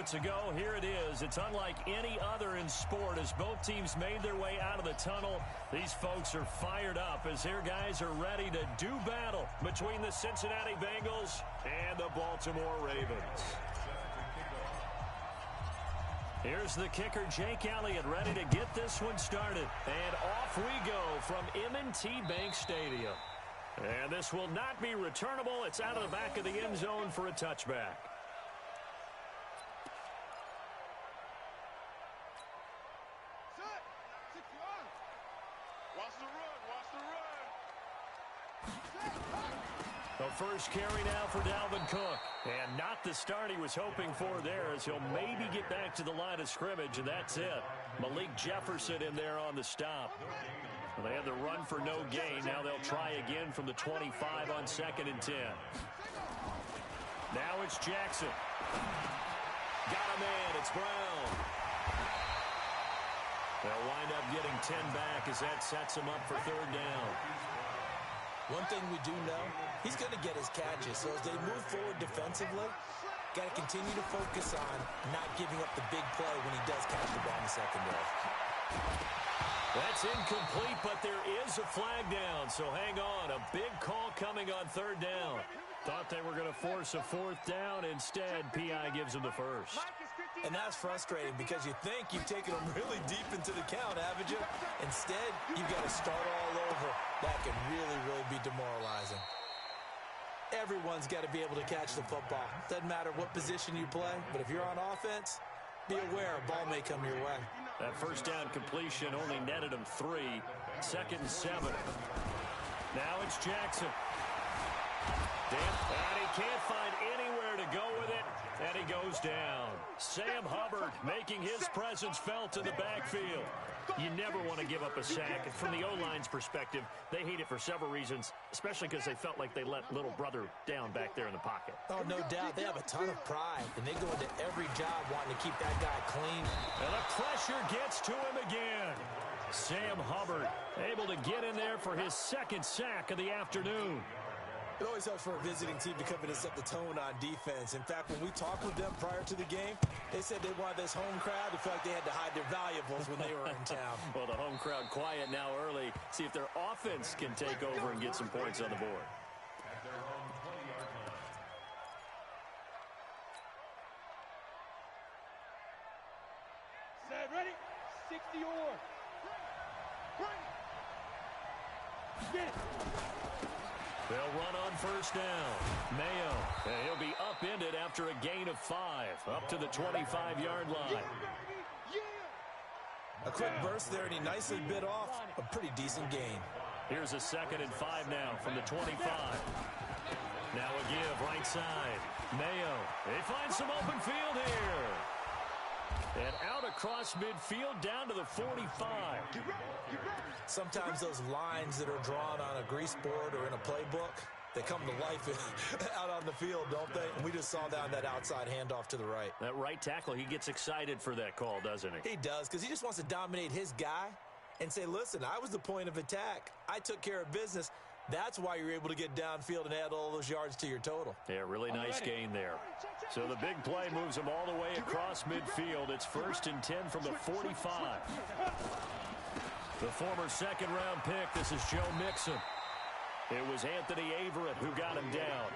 moments ago. Here it is. It's unlike any other in sport as both teams made their way out of the tunnel. These folks are fired up as their guys are ready to do battle between the Cincinnati Bengals and the Baltimore Ravens. Here's the kicker, Jake Elliott, ready to get this one started. And off we go from M&T Bank Stadium. And this will not be returnable. It's out of the back of the end zone for a touchback. The first carry now for Dalvin Cook. And not the start he was hoping for there as he'll maybe get back to the line of scrimmage, and that's it. Malik Jefferson in there on the stop. Well, they had the run for no gain. Now they'll try again from the 25 on 2nd and 10. Now it's Jackson. Got a man. It's Brown. They'll wind up getting 10 back as that sets them up for 3rd down. One thing we do know, he's going to get his catches. So as they move forward defensively, got to continue to focus on not giving up the big play when he does catch the ball in the secondary. That's incomplete, but there is a flag down. So hang on. A big call coming on 3rd down. Thought they were going to force a 4th down. Instead, P.I. gives them the first. And that's frustrating because you think you've taken them really deep into the count, haven't you? Instead, you've got to start all over. That can really, really be demoralizing. Everyone's got to be able to catch the football. Doesn't matter what position you play, but if you're on offense, be aware a ball may come your way. That first down completion only netted him 3. 2nd and 7. Now it's Jackson. And he can't find anywhere to go with it, and he goes down. Sam Hubbard making his presence felt in the backfield. You never want to give up a sack. From the O-line's perspective, they hate it for several reasons, especially because they felt like they let little brother down back there in the pocket. Oh, no doubt. They have a ton of pride, and they go into every job wanting to keep that guy clean. And the pressure gets to him again. Sam Hubbard able to get in there for his 2nd sack of the afternoon. It always helps for a visiting team to come in and set the tone on defense. In fact, when we talked with them prior to the game, they said they wanted this home crowd to feel like they had to hide their valuables when they were in town. Well, the home crowd quiet now early. See if their offense can take over and get some points on the board. Set, ready? 60 or. Get it. They'll run on 1st down. Mayo, and he'll be upended after a gain of 5, up to the 25-yard line. A quick burst there, and he nicely bit off a pretty decent gain. Here's a 2nd and 5 now from the 25. Now a give right side. Mayo, they find some open field here. And out across midfield down to the 45. Sometimes those lines that are drawn on a grease board or in a playbook, they come to life out on the field, don't they? And we just saw down that outside handoff to the right. That right tackle, he gets excited for that call, doesn't he? He does, because he just wants to dominate his guy and say, listen, I was the point of attack. I took care of business. That's why you're able to get downfield and add all those yards to your total. Yeah, really nice gain there. So the big play moves them all the way across midfield. It's 1st and 10 from the 45. The former 2nd-round pick, this is Joe Mixon. It was Anthony Averett who got him down.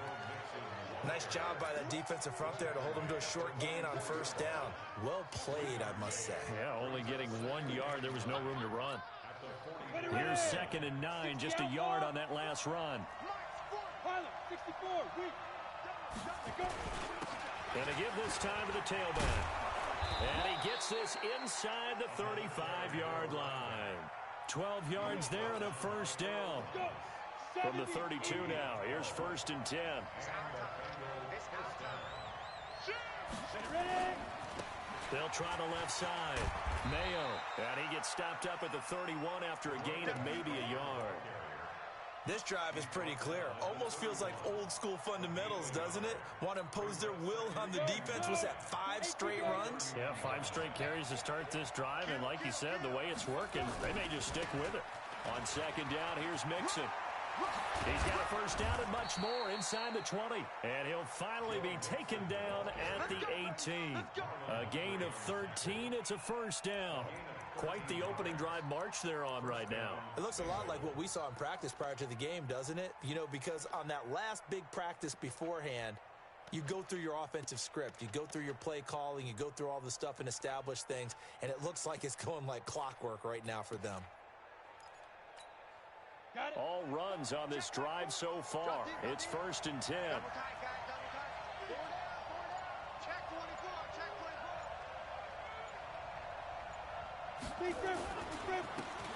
Nice job by that defensive front there to hold him to a short gain on 1st down. Well played, I must say. Yeah, only getting 1 yard. There was no room to run. Here's 2nd and 9, just a yard on that last run. And to give this time to the tailback. And he gets this inside the 35-yard line. 12 yards there and a 1st down. From the 32 now. Here's 1st and 10. They'll try the left side. Mayo. And he gets stopped up at the 31 after a gain of maybe a yard. This drive is pretty clear. Almost feels like old school fundamentals, doesn't it? Want to impose their will on the defense. Was that 5 straight runs? Yeah, 5 straight carries to start this drive. And like you said, the way it's working, they may just stick with it. On 2nd down, here's Mixon. He's got a first down and much more inside the 20. And he'll finally be taken down at the 18. A gain of 13. It's a first down. Quite the opening drive march they're on right now. It looks a lot like what we saw in practice prior to the game, doesn't it? You know, because on that last big practice beforehand, you go through your offensive script. You go through your play calling. You go through all the stuff and establish things. And it looks like it's going like clockwork right now for them. All runs on this drive so far. It's 1st and 10.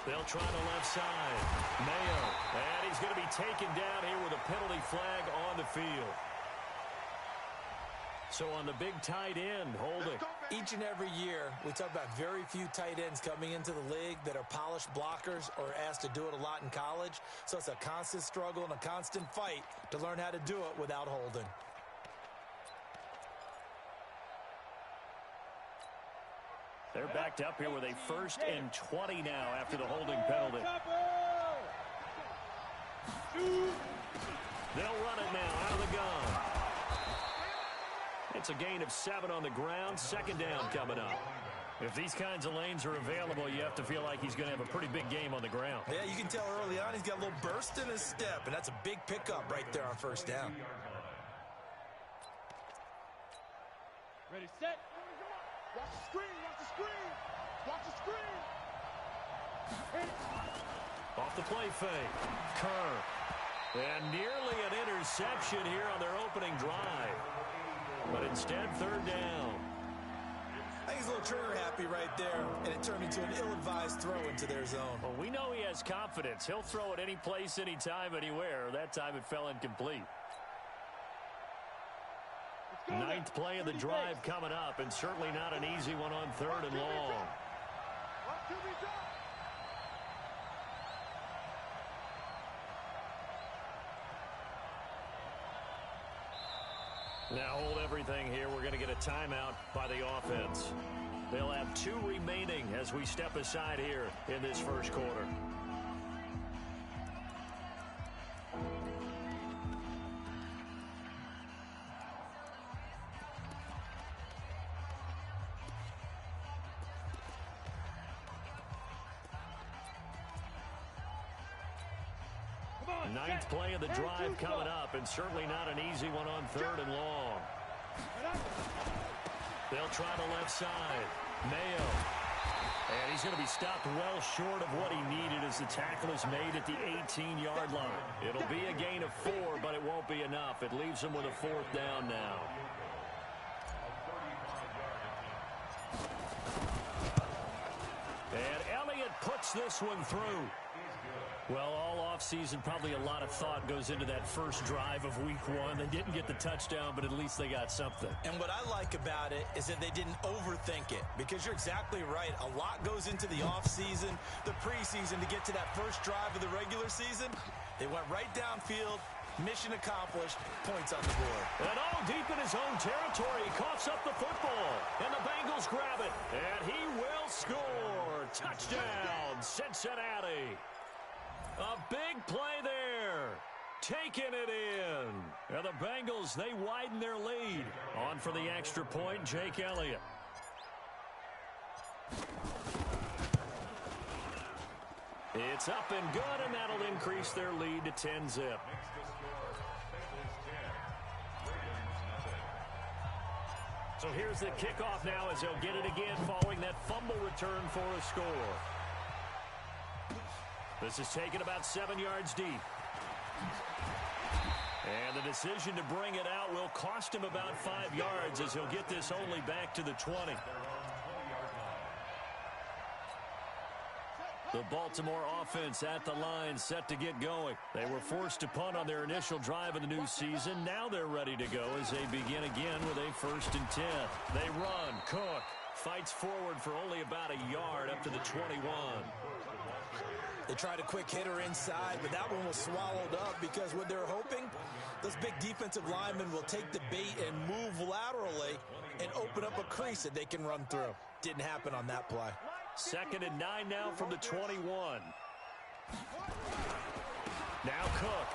They'll try the left side. Mayo. And he's going to be taken down here with a penalty flag on the field. So on the big tight end, holding. Each and every year, we talk about very few tight ends coming into the league that are polished blockers or asked to do it a lot in college. So it's a constant struggle and a constant fight to learn how to do it without holding. They're backed up here with a 1st and 20 now after the holding penalty. They'll run it now out of the gun. It's a gain of 7 on the ground. 2nd down coming up. If these kinds of lanes are available, you have to feel like he's going to have a pretty big game on the ground. Yeah, you can tell early on he's got a little burst in his step, and that's a big pickup right there on 1st down. Ready, set. Watch the screen, watch the screen. Watch the screen. Hit it. Off the play fake. Kerr. And nearly an interception here on their opening drive. But instead, 3rd down. I think he's a little trigger happy right there, and it turned into an ill-advised throw into their zone. Well, we know he has confidence. He'll throw it any place, anytime, anywhere. That time it fell incomplete. 9th play of the drive coming up, and certainly not an easy one on 3rd and long. Now hold everything here. We're going to get a timeout by the offense. They'll have 2 remaining as we step aside here in this 1st quarter. Ninth play of the drive coming up, and certainly not an easy one on 3rd and long. They'll try the left side. Mayo. And he's going to be stopped well short of what he needed as the tackle is made at the 18-yard line. It'll be a gain of 4, but it won't be enough. It leaves him with a 4th down now. And Elliott puts this one through. Well, all offseason, probably a lot of thought goes into that first drive of week 1. They didn't get the touchdown, but at least they got something. And what I like about it is that they didn't overthink it, because you're exactly right. A lot goes into the offseason, the preseason to get to that first drive of the regular season. They went right downfield, mission accomplished, points on the board. And deep in his own territory, he coughs up the football. And the Bengals grab it. And he will score. Touchdown, Cincinnati. A big play there. Taking it in. And the Bengals, they widen their lead. On for the extra point, Jake Elliott. It's up and good, and that'll increase their lead to 10-zip. So here's the kickoff now as they'll get it again following that fumble return for a score. This is taken about 7 yards deep. And the decision to bring it out will cost him about 5 yards as he'll get this only back to the 20. The Baltimore offense at the line, set to get going. They were forced to punt on their initial drive of the new season. Now they're ready to go as they begin again with a 1st and 10. They run. Cook fights forward for only about a yard up to the 21. They tried a quick hitter inside, but that one was swallowed up because what they're hoping, those big defensive linemen will take the bait and move laterally and open up a crease that they can run through. Didn't happen on that play. 2nd and 9 now from the 21. Now Cook.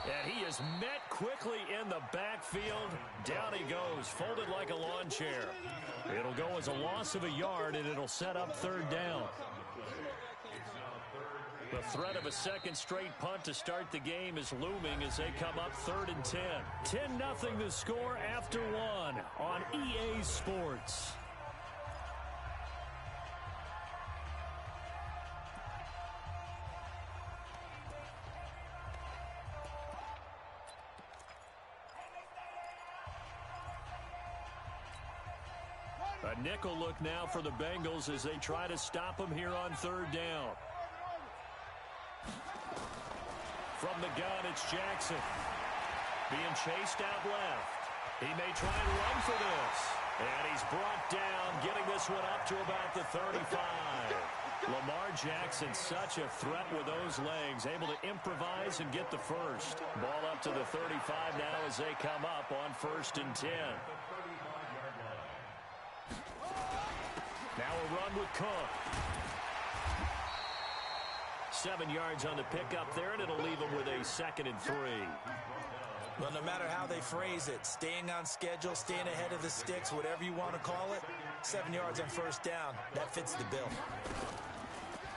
And he is met quickly in the backfield. Down he goes, folded like a lawn chair. It'll go as a loss of a yard, and it'll set up third down. The threat of a second straight punt to start the game is looming as they come up 3rd and 10. 10-0 the score after one on EA Sports. A nickel look now for the Bengals as they try to stop him here on 3rd down. From the gun, it's Jackson. Being chased out left. He may try and run for this. And he's brought down, getting this one up to about the 35. Lamar Jackson, such a threat with those legs, able to improvise and get the first. Ball up to the 35 now as they come up on 1st and 10. Now a run with Cook. 7 yards on the pickup there, and it'll leave him with a 2nd and 3. Well, no matter how they phrase it, staying on schedule, staying ahead of the sticks, whatever you want to call it, 7 yards on 1st down, that fits the bill.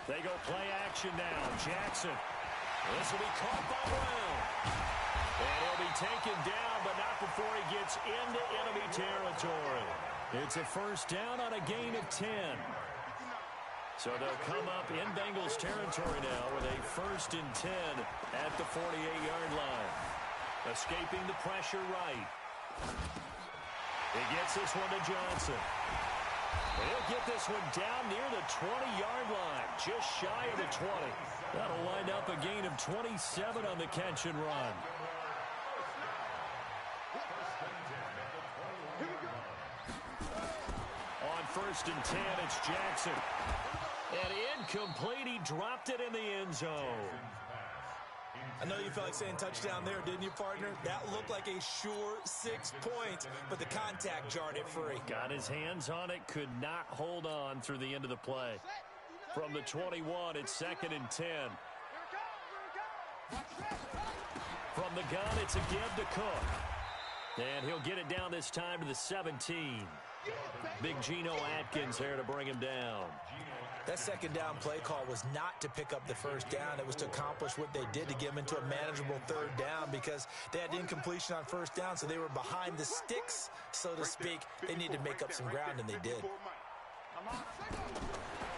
They go play action now. Jackson. This will be caught by Brown. And he'll be taken down, but not before he gets into enemy territory. It's a 1st down on a gain of 10. So they'll come up in Bengals territory now with a 1st and 10 at the 48-yard line. Escaping the pressure right. He gets this one to Johnson. He'll get this one down near the 20-yard line, just shy of the 20. That'll wind up a gain of 27 on the catch and run. On 1st and 10, it's Jackson. And incomplete, he dropped it in the end zone. I know you felt like saying touchdown there, didn't you, partner? That looked like a sure 6 points, but the contact jarred it free. Got his hands on it, could not hold on through the end of the play. From the 21, it's 2nd and 10. From the gun, it's a give to Cook. And he'll get it down this time to the 17. Big Geno Atkins there to bring him down. That 2nd down play call was not to pick up the 1st down. It was to accomplish what they did to get him into a manageable 3rd down because they had incompletion on 1st down, so they were behind the sticks, so to speak. They needed to make up some ground, and they did.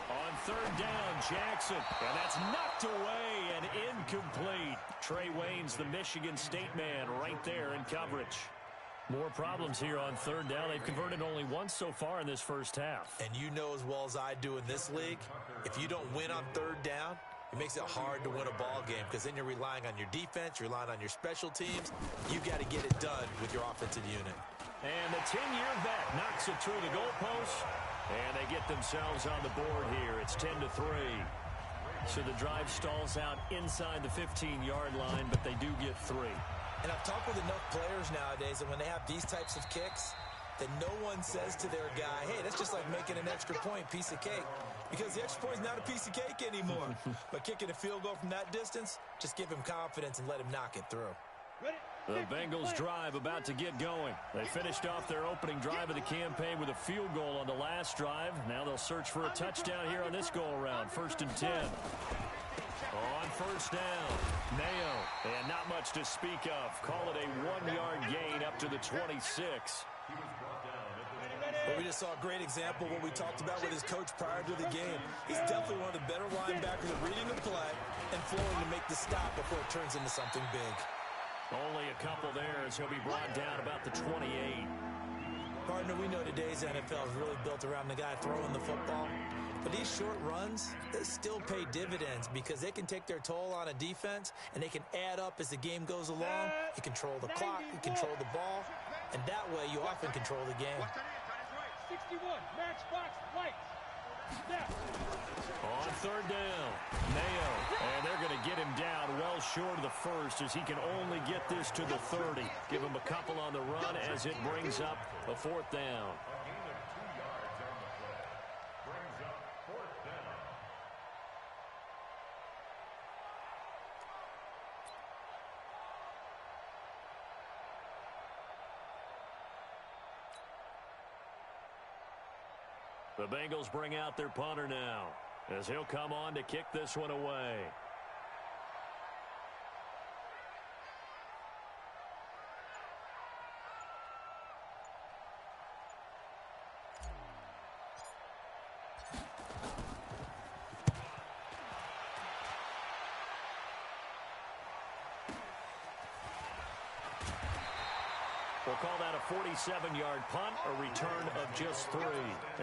On 3rd down, Jackson. And that's knocked away and incomplete. Trey Waynes, the Michigan State man, right there in coverage. More problems here on 3rd down. They've converted only once so far in this first half. And you know as well as I do in this league, if you don't win on 3rd down, it makes it hard to win a ball game because then you're relying on your defense, you're relying on your special teams. You've got to get it done with your offensive unit. And the 10-year vet knocks it through the goalpost, and they get themselves on the board here. It's 10-3. So the drive stalls out inside the 15-yard line, but they do get 3. And I've talked with enough players nowadays that when they have these types of kicks, that no one says to their guy, hey, that's just like making an extra point, piece of cake. Because the extra point is not a piece of cake anymore. But kicking a field goal from that distance, just give him confidence and let him knock it through. The Bengals drive about to get going. They finished off their opening drive of the campaign with a field goal on the last drive. Now they'll search for a touchdown here on this go-around. 1st and 10. On 1st down, Mayo, and not much to speak of. Call it a 1-yard gain up to the 26. But we just saw a great example of what we talked about with his coach prior to the game. He's definitely one of the better linebackers at reading the play and flowing to make the stop before it turns into something big. Only a couple there as he'll be brought down about the 28. Partner, we know today's NFL is really built around the guy throwing the football. But these short runs, they still pay dividends because they can take their toll on a defense and they can add up as the game goes along. You control the clock, you control the ball, and that way you often control the game. 61, matchbox, lights. On 3rd down, Mayo, and they're going to get him down well short of the first as he can only get this to the 30. Give him a couple on the run as it brings up a 4th down. The Bengals bring out their punter now, as he'll come on to kick this one away. We'll call that a 47-yard punt, a return of just 3.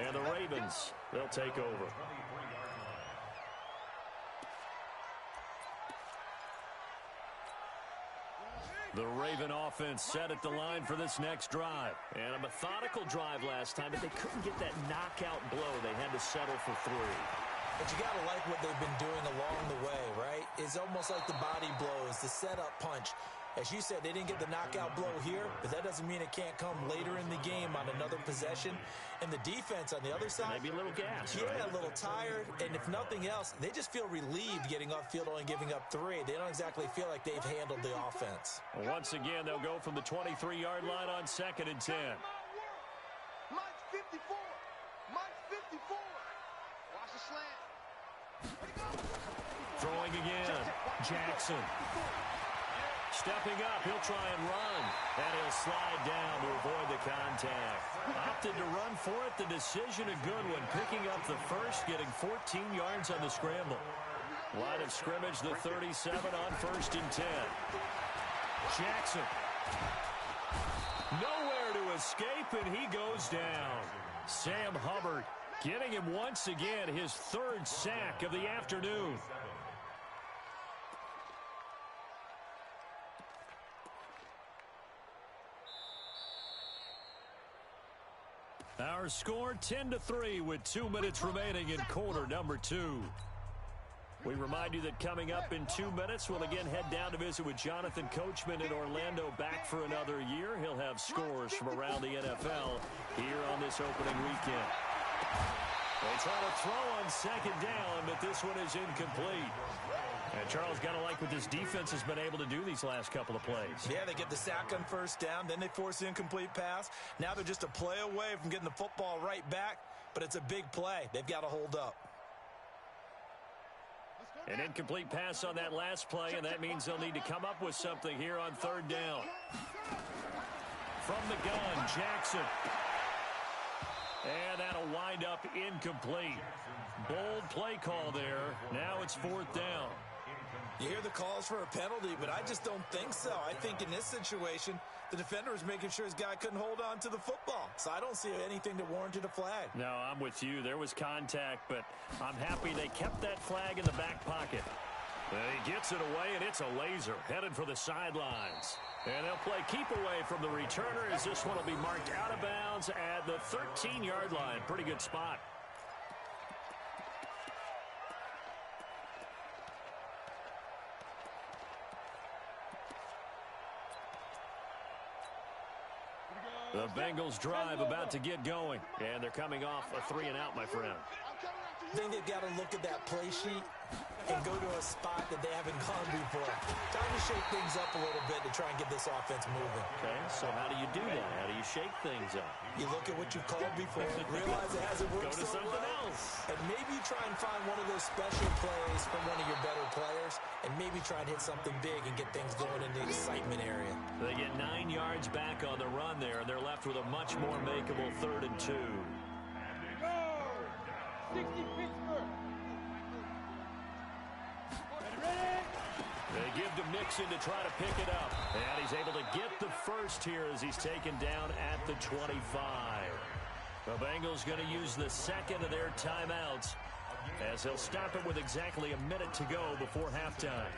And the Ravens, they'll take over. The Raven offense set at the line for this next drive. And a methodical drive last time, but they couldn't get that knockout blow. They had to settle for 3. But you got to like what they've been doing along the way, right? It's almost like the body blows, the setup punch. As you said, they didn't get the knockout blow here, but that doesn't mean it can't come later in the game on another possession. And the defense on the other side, maybe a little gas, yeah, right? A little tired. And if nothing else, they just feel relieved getting upfield, only giving up 3. They don't exactly feel like they've handled the offense. Once again, they'll go from the 23-yard line on 2nd and 10. Mike's 54. Mike's 54. Watch the slant. Throwing again. Jackson. Stepping up, he'll try and run. And he'll slide down to avoid the contact. Opted to run for it. The decision a good one. Picking up the first, getting 14 yards on the scramble. Line of scrimmage, the 37 on 1st and 10. Jackson. Nowhere to escape, and he goes down. Sam Hubbard getting him once again, his 3rd sack of the afternoon. Our score 10-3 with 2 minutes remaining in quarter number 2. We remind you that coming up in 2 minutes, we'll again head down to visit with Jonathan Coachman in Orlando, back for another year. He'll have scores from around the NFL here on this opening weekend. They try to throw on 2nd down, but this one is incomplete. And Charles, got to like what this defense has been able to do these last couple of plays. Yeah, they get the sack on 1st down, then they force the incomplete pass. Now they're just a play away from getting the football right back, but it's a big play. They've got to hold up. An incomplete pass on that last play, and that means they'll need to come up with something here on 3rd down. From the gun, Jackson. And that'll wind up incomplete. Bold play call there. Now it's 4th down. You hear the calls for a penalty, but I just don't think so. I think in this situation, the defender was making sure his guy couldn't hold on to the football. So I don't see anything that warranted a flag. No, I'm with you. There was contact, but I'm happy they kept that flag in the back pocket. He gets it away, and it's a laser headed for the sidelines. And they'll play keep away from the returner, as this one will be marked out of bounds at the 13-yard line. Pretty good spot. The Bengals drive about to get going, and they're coming off a 3-and-out, my friend. I think they've got to look at that play sheet and go to a spot that they haven't gone before. Time to shake things up a little bit to try and get this offense moving. Okay, so how do you do that? How do you shake things up? You look at what you've called before, realize it hasn't worked Go to so something well, else. and maybe try and find one of those special plays from one of your better players, and maybe try and hit something big and get things going in the excitement area. They get 9 yards back on the run there, and they're left with a much more makeable 3rd and 2. Go! 60 Pittsburgh. Ready? They give to Mixon to try to pick it up. And he's able to get the first here as he's taken down at the 25. The Bengals going to use the 2nd of their timeouts, as they'll stop it with exactly a minute to go before halftime.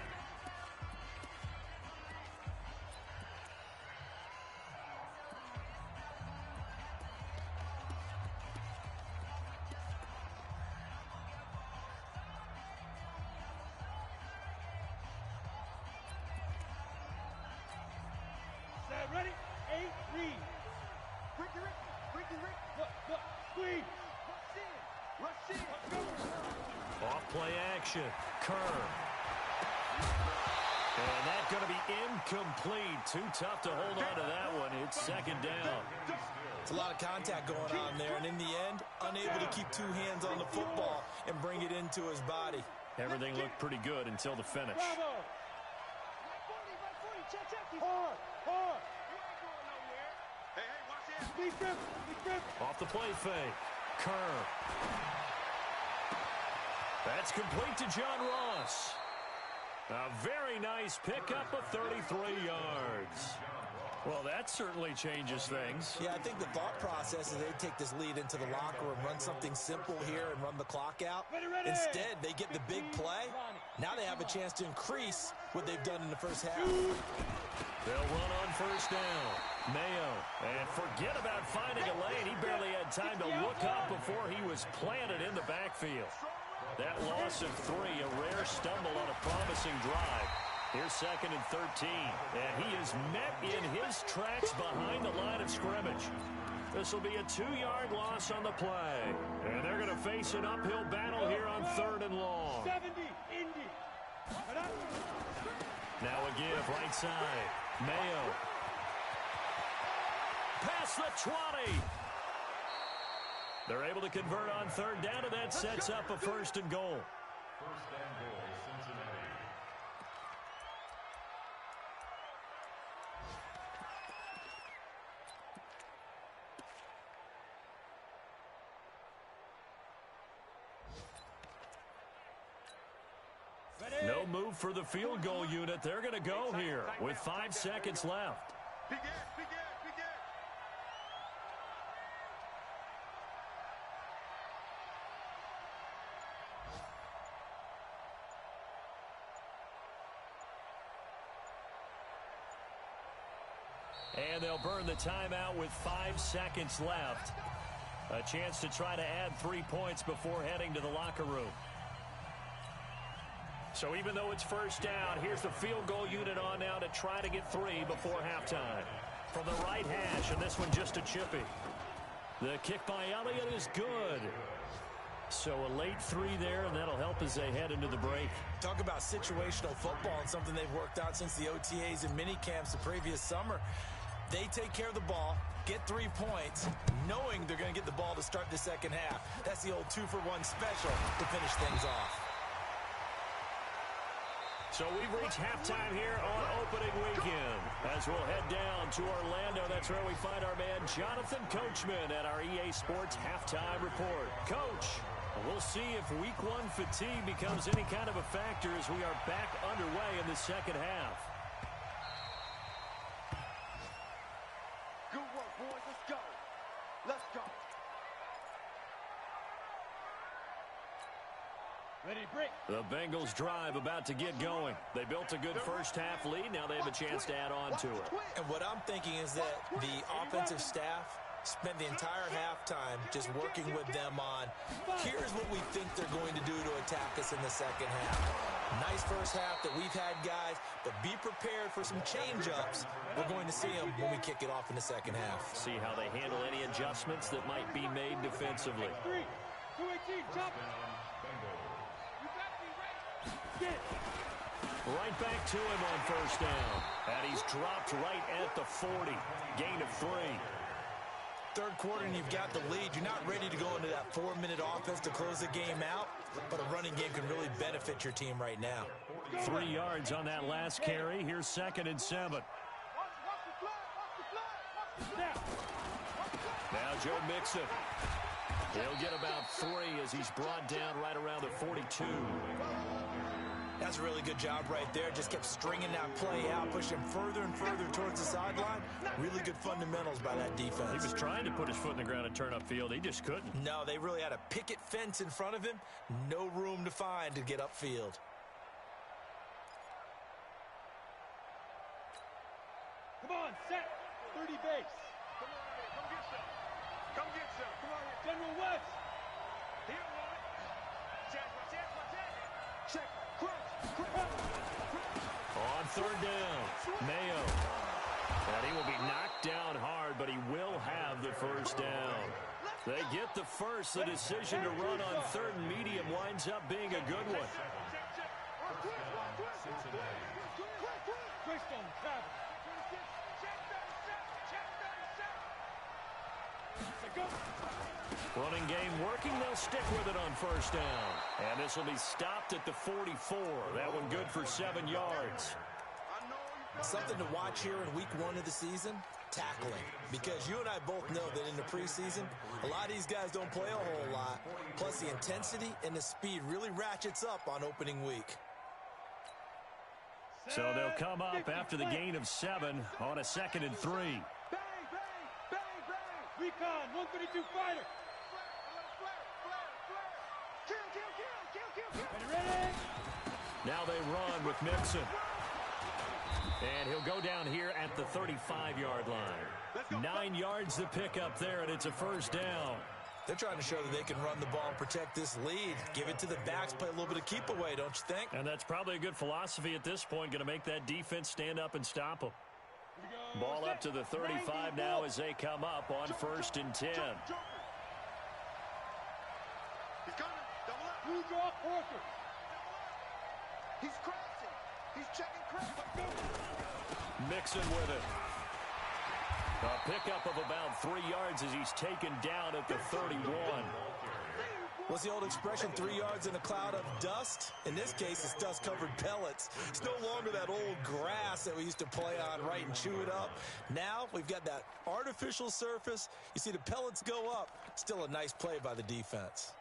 Ready? 8, read. Ricky, look, squeeze. Rush in. Off play action. Kerr. And that's going to be incomplete. Too tough to hold on to that one. It's 2nd down. It's a lot of contact going on there, and in the end, unable to keep two hands on the football and bring it into his body. Everything looked pretty good until the finish. Bravo. Hard, hard. Off the play fake. Kerr. That's complete to John Ross. A very nice pickup of 33 yards. Well, that certainly changes things. Yeah, I think the thought process is they take this lead into the locker room, run something simple here and run the clock out. Instead, they get the big play. Now they have a chance to increase what they've done in the first half. They'll run on first down. Mayo. And forget about finding a lane. He barely had time to look up before he was planted in the backfield. That loss of 3, a rare stumble on a promising drive. Here's 2nd and 13. And he is met in his tracks behind the line of scrimmage. This will be a 2-yard loss on the play. And they're going to face an uphill battle here on 3rd and long. 70, Indy. Now a give, right side. Mayo. Past the 20. They're able to convert on 3rd down, and that sets up a 1st and goal. No move for the field goal unit. They're going to go here with 5 seconds left. And they'll burn the timeout with 5 seconds left. A chance to try to add 3 points before heading to the locker room. So even though it's first down, here's the field goal unit on now to try to get 3 before halftime. From the right hash, and this one just a chippy. The kick by Elliott is good. So a late 3 there, and that'll help as they head into the break. Talk about situational football and something they've worked out since the OTAs and mini camps the previous summer. They take care of the ball, get 3 points, knowing they're going to get the ball to start the second half. That's the old 2-for-1 special to finish things off. So we've reached halftime here on opening weekend. As we'll head down to Orlando, that's where we find our man Jonathan Coachman at our EA Sports Halftime Report. Coach, we'll see if Week 1 fatigue becomes any kind of a factor as we are back underway in the second half. Good work, boys. Let's go. Let's go. Ready, break. The Bengals drive about to get going. They built a good first half lead. Now they have a chance to add on to it. And what I'm thinking is that the offensive staff spent the entire halftime just working with them on, here's what we think they're going to do to attack us in the second half. Nice first half that we've had, guys, but be prepared for some change-ups. We're going to see them when we kick it off in the second half. See how they handle any adjustments that might be made defensively. 3, 218, chop. Right back to him on first down. And he's dropped right at the 40. Gain of 3. Third quarter and you've got the lead. You're not ready to go into that 4-minute offense to close the game out, but a running game can really benefit your team right now. 3 yards on that last carry. Here's 2nd and 7. Now Joe Mixon. He'll get about 3 as he's brought down right around the 42. That's a really good job right there. Just kept stringing that play out, pushing further and further towards the sideline. Really good fundamentals by that defense. He was trying to put his foot in the ground and turn upfield. He just couldn't. No, they really had a picket fence in front of him. No room to find to get upfield. Come on, set. 30 base. Come on, come get some. Come get some. Come on, General West. Here, one. Check. On third down, Mayo. And he will be knocked down hard, but he will have the first down. They get the first. The decision to run on third and medium winds up being a good one. Running game working. They'll stick with it on first down. And this will be stopped at the 44. That one good for 7 yards. Something to watch here in week 1 of the season, tackling. Because you and I both know that in the preseason, a lot of these guys don't play a whole lot. Plus, the intensity and the speed really ratchets up on opening week. So they'll come up after the gain of 7 on a 2nd and 3. Bang, bang, bang, bang. Recon, 132 fighter. Ready? Now they run with Mixon. And he'll go down here at the 35-yard line. 9 yards to pick up there, and it's a first down. They're trying to show that they can run the ball and protect this lead. Give it to the backs, play a little bit of keep away, don't you think? And that's probably a good philosophy at this point, going to make that defense stand up and stop them. Ball up to the 35 now as they come up on 1st and 10. He's coming. Double up. Blue draw, Parker. He's crashing. He's checking crash. Mixon with it. A pickup of about 3 yards as he's taken down at the 31. What's the old expression, 3 yards in a cloud of dust? In this case, it's dust-covered pellets. It's no longer that old grass that we used to play on, right, and chew it up. Now we've got that artificial surface. You see the pellets go up. Still a nice play by the defense.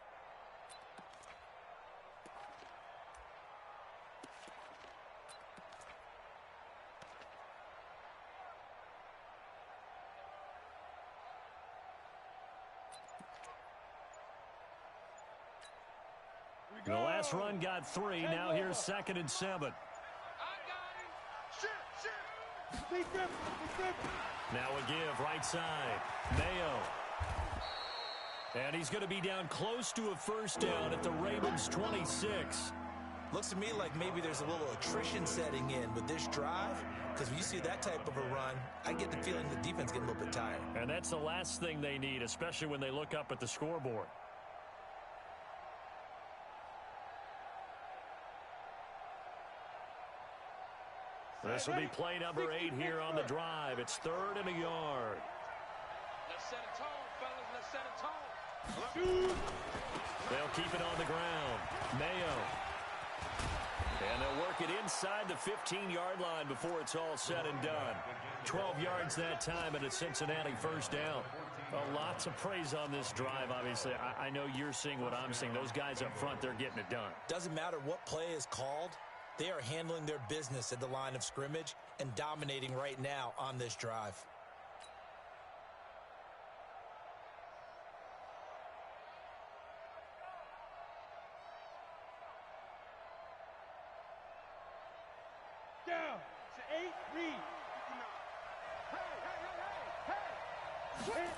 The last run got 3. Now here's 2nd and 7. Now a give right side. Mayo. And he's going to be down close to a first down at the Ravens 26. Looks to me like maybe there's a little attrition setting in with this drive, because when you see that type of a run, I get the feeling the defense getting a little bit tired. And that's the last thing they need, especially when they look up at the scoreboard. This will be play number 8 here on the drive. It's 3rd and a yard. Let's set a tone, fellas. Let's set a tone. They'll keep it on the ground. Mayo. And they'll work it inside the 15-yard line before it's all said and done. 12 yards that time and a Cincinnati first down. Well, lots of praise on this drive, obviously. I know you're seeing what I'm seeing. Those guys up front, they're getting it done. Doesn't matter what play is called. They are handling their business at the line of scrimmage and dominating right now on this drive. Down to 8, read. Hey.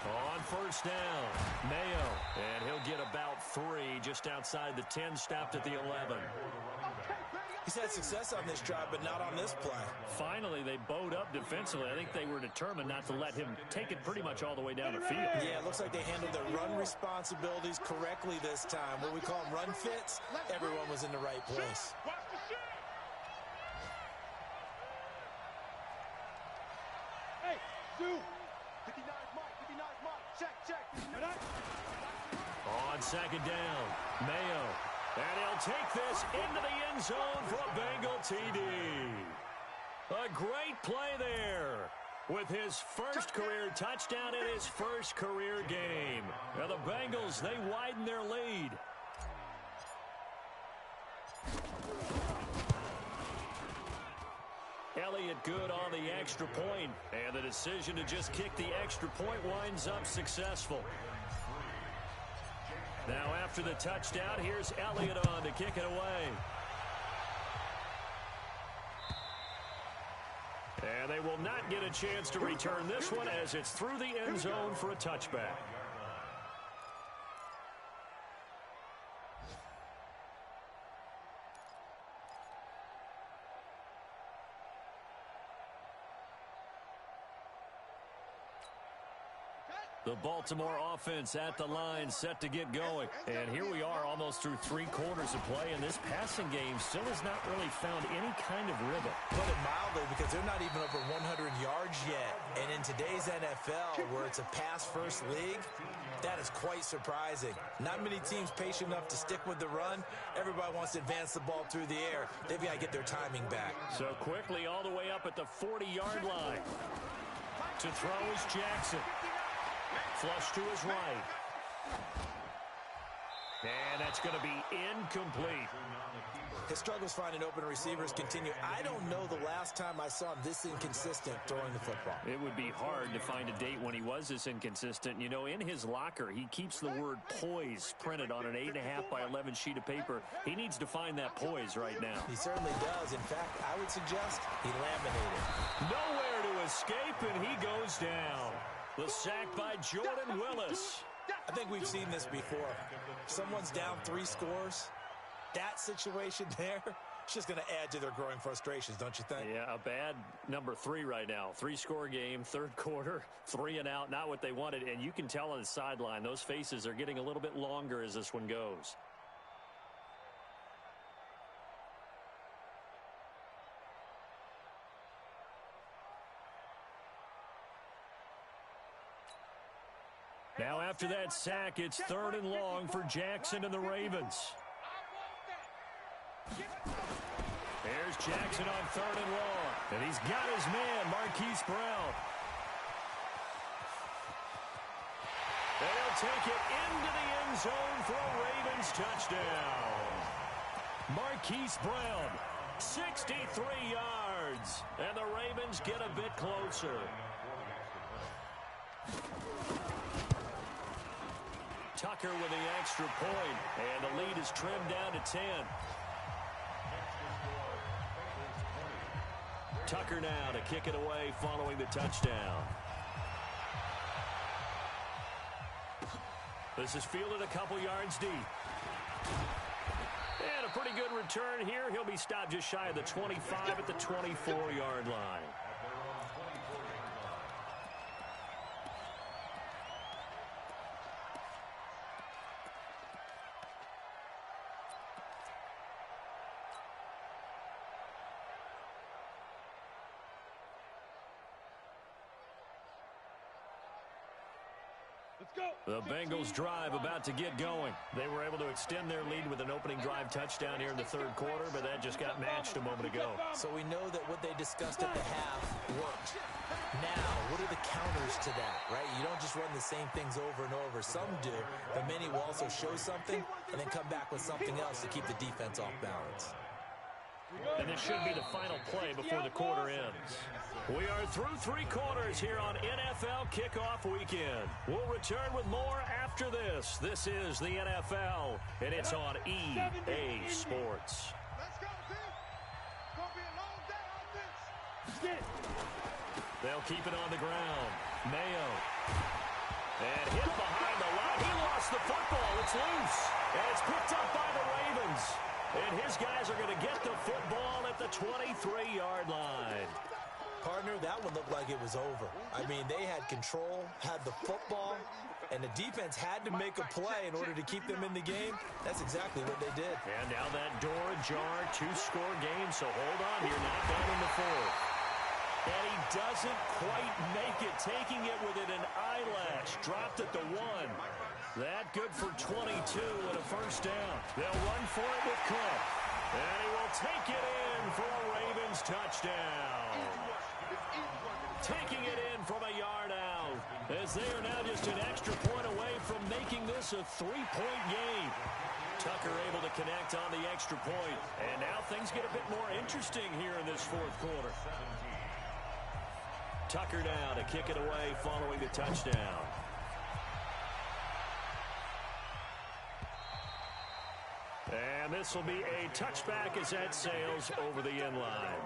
On first down, Mayo. And he'll get about 3 just outside the 10, stopped at the 11. He's had success on this drive, but not on this play. Finally, they bowed up defensively. I think they were determined not to let him take it pretty much all the way down the field. Yeah, it looks like they handled their run responsibilities correctly this time. What we call them run fits, everyone was in the right place. Hey, Zoo. 59 Mike. Check. On 2nd down, Mayo. And he'll take this into the end zone for a Bengal TD. A great play there with his first career touchdown in his first career game. Now the Bengals, they widen their lead. Elliott good on the extra point, and the decision to just kick the extra point winds up successful. Now after the touchdown, here's Elliott on to kick it away. And they will not get a chance to return this one as it's through the end zone for a touchback. The Baltimore offense at the line, set to get going. And here we are almost through 3 quarters of play, and this passing game still has not really found any kind of rhythm. Put it mildly, because they're not even over 100 yards yet. And in today's NFL, where it's a pass-first league, that is quite surprising. Not many teams patient enough to stick with the run. Everybody wants to advance the ball through the air. They've got to get their timing back. So quickly all the way up at the 40-yard line. To throw is Jackson. Flush to his right. And that's going to be incomplete. His struggles finding open receivers continue. I don't know the last time I saw him this inconsistent throwing the football. It would be hard to find a date when he was this inconsistent. You know, in his locker, he keeps the word poise printed on an 8.5 by 11 sheet of paper. He needs to find that poise right now. He certainly does. In fact, I would suggest he laminated. Nowhere to escape, and he goes down. The sack by Jordan Willis. I think we've seen this before. Someone's down 3 scores. That situation there, it's just going to add to their growing frustrations, don't you think? Yeah, a bad number 3 right now. 3-score game, 3rd quarter, 3 and out, not what they wanted. And you can tell on the sideline, those faces are getting a little bit longer as this one goes. Now after that sack, it's 3rd and long for Jackson and the Ravens. There's Jackson on 3rd and long. And he's got his man, Marquise Brown. And he'll take it into the end zone for a Ravens touchdown. Marquise Brown, 63 yards. And the Ravens get a bit closer. Tucker with the extra point, and the lead is trimmed down to 10. Tucker now to kick it away following the touchdown. This is fielded a couple yards deep. And a pretty good return here. He'll be stopped just shy of the 25 at the 24-yard line. The Bengals drive about to get going. They were able to extend their lead with an opening drive touchdown here in the 3rd quarter, but that just got matched a moment ago. So we know that what they discussed at the half worked. Now, what are the counters to that, right? You don't just run the same things over and over. Some do, but many will also show something and then come back with something else to keep the defense off balance. And this should be the final play before the quarter ends. We are through 3 quarters here on NFL Kickoff Weekend. We'll return with more after this. This is the NFL, and it's on EA Sports. Let's go, team. It's going to be a long day on this. They'll keep it on the ground. Mayo. And hit behind the line. He lost the football. It's loose. And it's picked up by the Ravens. And his guys are going to get the football at the 23-yard line. Partner, that one looked like it was over. I mean, they had control, had the football, and the defense had to make a play in order to keep them in the game. That's exactly what they did. And now that door ajar, 2-score game, so hold on here, not down in the 4th. And he doesn't quite make it, taking it within an eyelash, dropped at the 1. That good for 22 and a first down. They'll run for it with Cook. And he will take it in for a Ravens touchdown. Taking it in from a yard out, as they are now just an extra point away from making this a 3-point game. Tucker able to connect on the extra point, and now things get a bit more interesting here in this 4th quarter. Tucker now to kick it away following the touchdown. And this will be a touchback as that sails over the end line.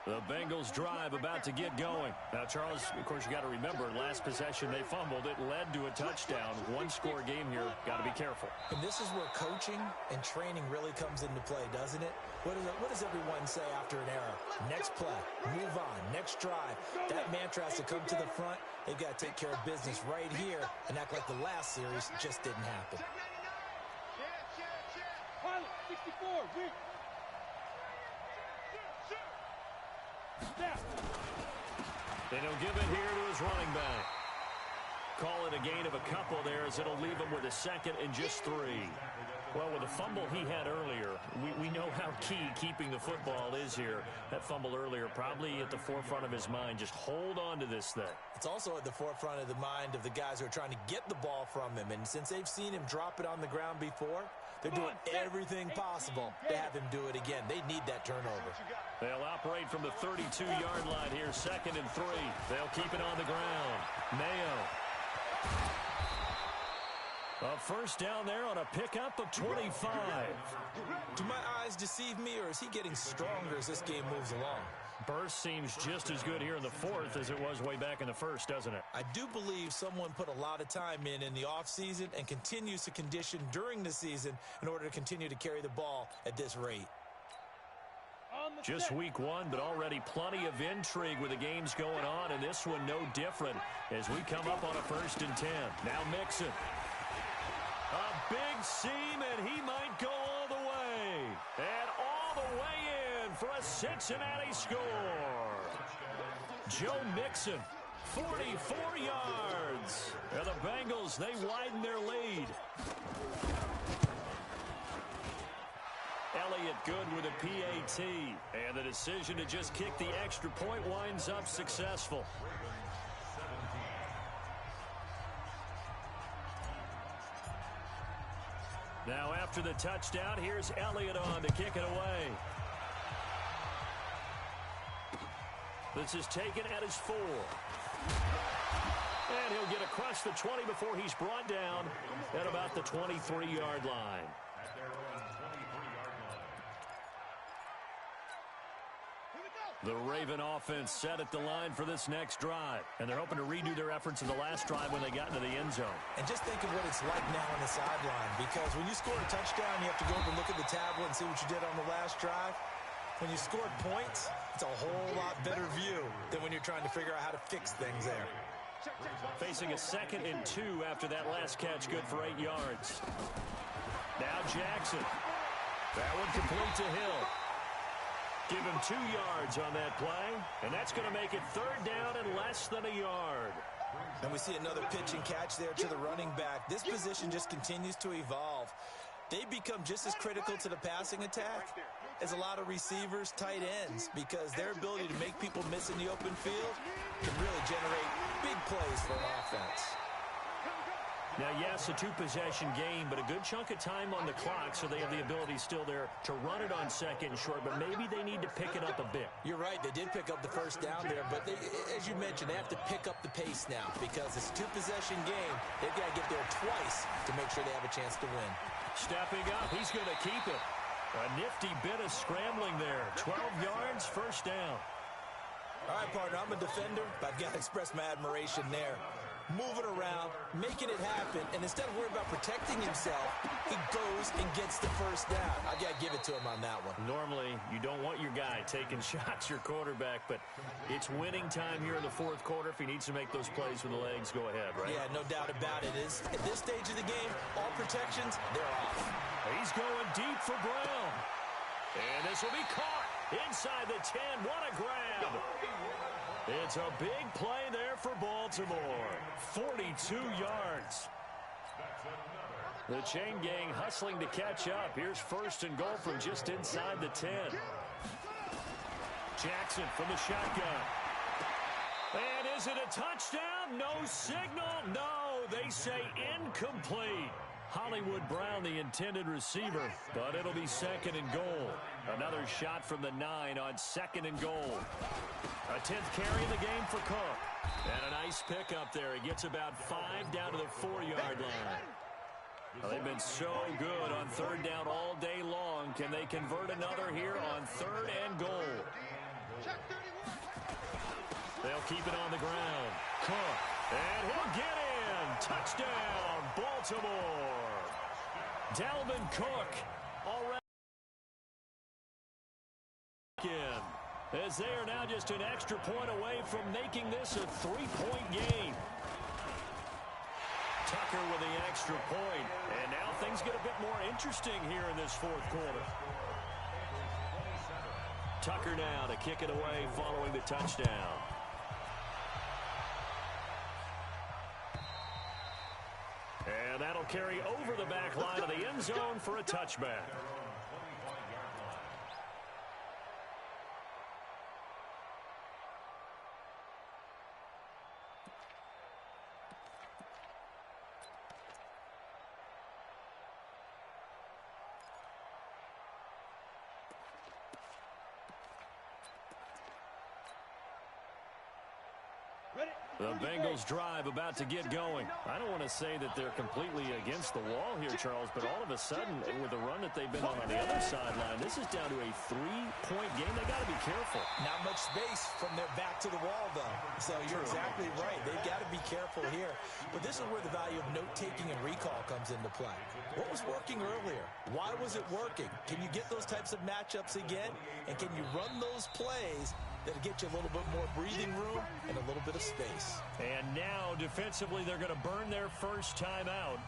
The Bengals drive about to get going. Now, Charles, of course, you got to remember, last possession they fumbled. It led to a touchdown. One-score game here. Got to be careful. And this is where coaching and training really comes into play, doesn't it? What does everyone say after an error? Next play, move on, next drive. That mantra has to come to the front. They've got to take care of business right here and act like the last series just didn't happen. Pilot, 64, weak. They don't give it here to his running back. Call it a gain of a couple there as it'll leave him with a second and just 3. Well, with the fumble he had earlier, we know how key keeping the football is here. That fumble earlier probably at the forefront of his mind. Just hold on to this thing. It's also at the forefront of the mind of the guys who are trying to get the ball from him. And since they've seen him drop it on the ground before, they're doing everything possible to have him do it again. They need that turnover. They'll operate from the 32-yard line here, 2nd and 3. They'll keep it on the ground. Mayo. A first down there on a pickup of 25. Do my eyes deceive me, or is he getting stronger as this game moves along? Burst seems just as good here in the 4th as it was way back in the 1st, doesn't it? I do believe someone put a lot of time in the offseason and continues to condition during the season in order to continue to carry the ball at this rate. Just week 1, but already plenty of intrigue with the games going on, and this one no different as we come up on a 1st and 10. Now Mixon. A big seam, and he might go all the way. And all the way in for a Cincinnati score. Joe Mixon, 44 yards. And the Bengals, they widen their lead. Elliott good with a PAT. And the decision to just kick the extra point winds up successful. Now after the touchdown, here's Elliott on to kick it away. This is taken at his 4. And he'll get across the 20 before he's brought down at about the 23-yard line. The Raven offense set at the line for this next drive. And they're hoping to redo their efforts in the last drive when they got into the end zone. And just think of what it's like now on the sideline. Because when you score a touchdown, you have to go up and look at the tablet and see what you did on the last drive. When you scored points, it's a whole lot better view than when you're trying to figure out how to fix things there. Facing a 2nd and 2 after that last catch, good for 8 yards. Now Jackson. That one complete to Hill. Give him 2 yards on that play, and that's going to make it 3rd down and less than a yard. And we see another pitch and catch there to the running back. This position just continues to evolve. They become just as critical to the passing attack as a lot of receivers, tight ends, because their ability to make people miss in the open field can really generate big plays for an offense. Now, yes, a 2-possession game, but a good chunk of time on the clock, so they have the ability still there to run it on 2nd and short, but maybe they need to pick it up a bit. You're right. They did pick up the first down there, but they, as you mentioned, they have to pick up the pace now because it's a 2-possession game. They've got to get there twice to make sure they have a chance to win. Stepping up, he's going to keep it. A nifty bit of scrambling there. 12 yards, first down. All right, partner, I'm a defender, but I've got to express my admiration there. Moving around, making it happen, and instead of worrying about protecting himself, he goes and gets the first down. I've got to give it to him on that one. Normally, you don't want your guy taking shots, your quarterback, but it's winning time here in the 4th quarter. If he needs to make those plays with the legs, go ahead, right? Yeah, no doubt about it. At this stage of the game, all protections, they're off. He's going deep for Brown. And this will be caught inside the 10. What a grab. It's a big play there for Baltimore. 42 yards. The chain gang hustling to catch up. Here's 1st and goal from just inside the 10. Jackson from the shotgun. And is it a touchdown? No signal. No, they say incomplete. Hollywood Brown, the intended receiver, but it'll be 2nd and goal. Another shot from the 9 on 2nd and goal. A 10th carry in the game for Cook. And a nice pickup there. He gets about 5 down to the 4-yard line. Well, they've been so good on 3rd down all day long. Can they convert another here on 3rd and goal? Check 31. They'll keep it on the ground. Cook. And he'll get in. Touchdown, Baltimore. Dalvin Cook already in, as they are now just an extra point away from making this a 3-point game. Tucker with the extra point, and now things get a bit more interesting here in this fourth quarter. Tucker now to kick it away following the touchdown. And that'll carry over the back line of the end zone for a touchback. The Bengals drive about to get going. I don't want to say that they're completely against the wall here, Charles, but all of a sudden, with the run that they've been on the other sideline, this is down to a 3-point game. They got to be careful. Not much space from their back to the wall, though. So you're exactly right. They've got to be careful here. But this is where the value of note-taking and recall comes into play. What was working earlier? Why was it working? Can you get those types of matchups again? And can you run those plays that'll get you a little bit more breathing room and a little bit of space? And now, defensively, they're going to burn their first time out.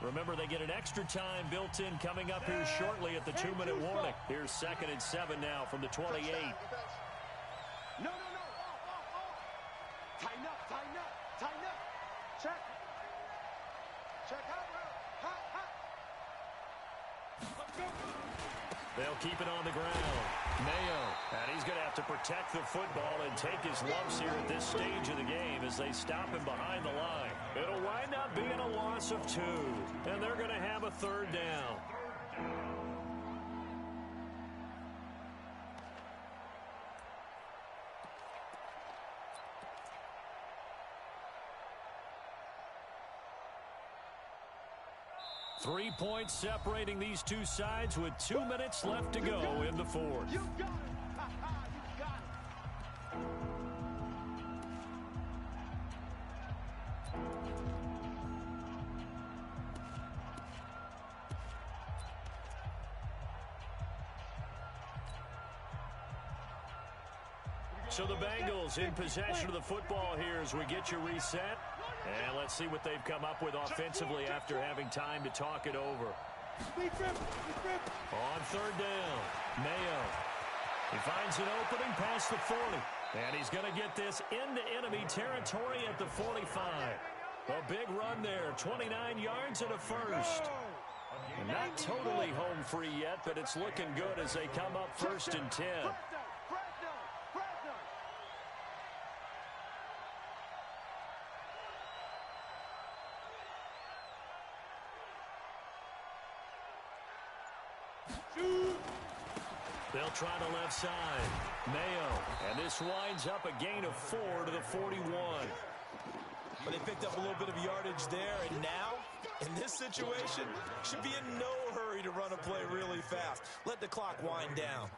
Remember, they get an extra time built in coming up here shortly at the 2-minute warning. Here's 2nd and 7 now from the 28. No. Tighten up. Check. Hot. Let's go. They'll keep it on the ground. Mayo, and he's going to have to protect the football and take his lumps here at this stage of the game as they stop him behind the line. It'll wind up being a loss of 2, and they're going to have a 3rd down. Three points separating these two sides with 2 minutes left to go in the fourth. You got it. You got it. So the Bengals in possession of the football here as we get you reset. And let's see what they've come up with offensively after having time to talk it over. On 3rd down, Mayo. He finds an opening past the 40. And he's going to get this into enemy territory at the 45. A big run there, 29 yards and a first. Not totally home free yet, but it's looking good as they come up 1st and 10. They'll try the left side. Mayo. And this winds up a gain of 4 to the 41. But they picked up a little bit of yardage there, and now, in this situation, should be in no hurry to run a play really fast. Let the clock wind down.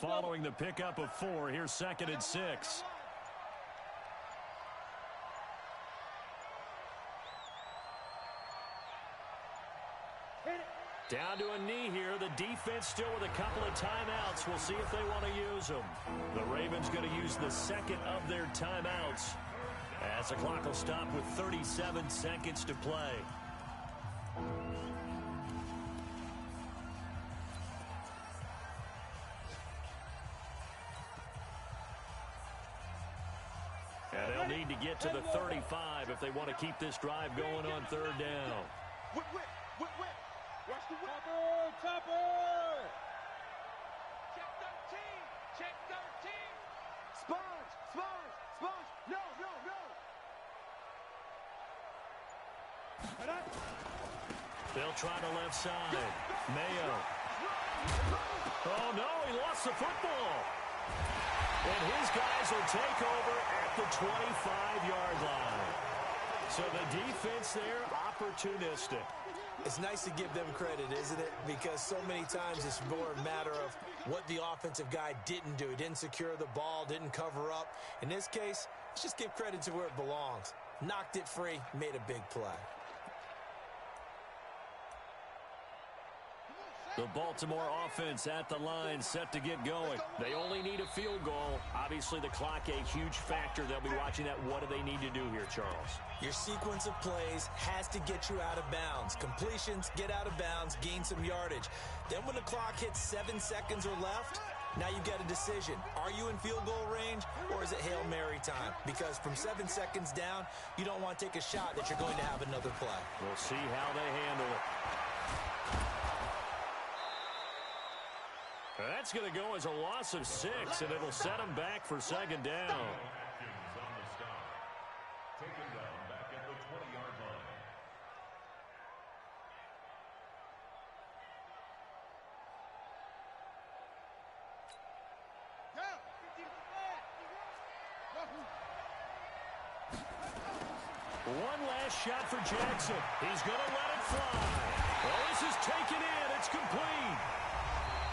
Following the pickup of 4, here's 2nd and 6. Down to a knee here. The defense still with a couple of timeouts. We'll see if they want to use them. The Ravens going to use the 2nd of their timeouts as the clock will stop with 37 seconds to play. And they'll need to get to the 35 if they want to keep this drive going on 3rd down. Whip. Watch the whip. Topper. Check 13. Sponge. No. They'll try the left side. Mayo. Oh, no, he lost the football. And his guys will take over at the 25-yard line. So the defense there, opportunistic. It's nice to give them credit, isn't it? Because so many times it's more a matter of what the offensive guy didn't do. He didn't secure the ball, didn't cover up. In this case, let's just give credit to where it belongs. Knocked it free, made a big play. The Baltimore offense at the line, set to get going. They only need a field goal. Obviously, the clock a huge factor. They'll be watching that. What do they need to do here, Charles? Your sequence of plays has to get you out of bounds. Completions, get out of bounds, gain some yardage. Then when the clock hits 7 seconds or left, now you've got a decision. Are you in field goal range, or is it Hail Mary time? Because from 7 seconds down, you don't want to take a shot that you're going to have another play. We'll see how they handle it. That's going to go as a loss of 6, and it'll set them back for second down. Taken down back at the 20-yard line. One last shot for Jackson. He's going to let it fly. Well, this is taken in. It's complete.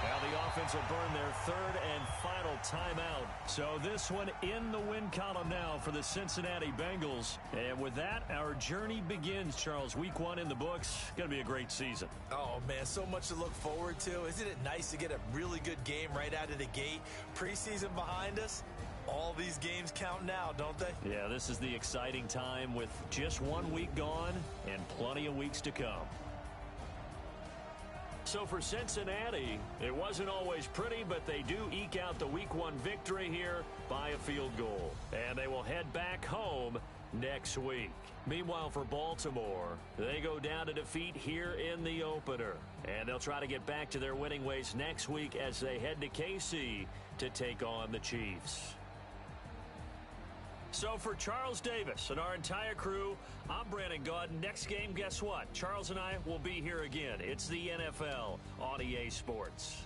Now the offense will burn their third and final timeout. So this one in the win column now for the Cincinnati Bengals. And with that, our journey begins, Charles. Week 1 in the books. Going to be a great season. Oh, man, so much to look forward to. Isn't it nice to get a really good game right out of the gate? Preseason behind us. All these games count now, don't they? Yeah, this is the exciting time with just 1 week gone and plenty of weeks to come. So for Cincinnati, it wasn't always pretty, but they do eke out the Week 1 victory here by a field goal. And they will head back home next week. Meanwhile, for Baltimore, they go down to defeat here in the opener. And they'll try to get back to their winning ways next week as they head to KC to take on the Chiefs. So for Charles Davis and our entire crew, I'm Brandon Gaudin. Next game, guess what? Charles and I will be here again. It's the NFL on EA Sports.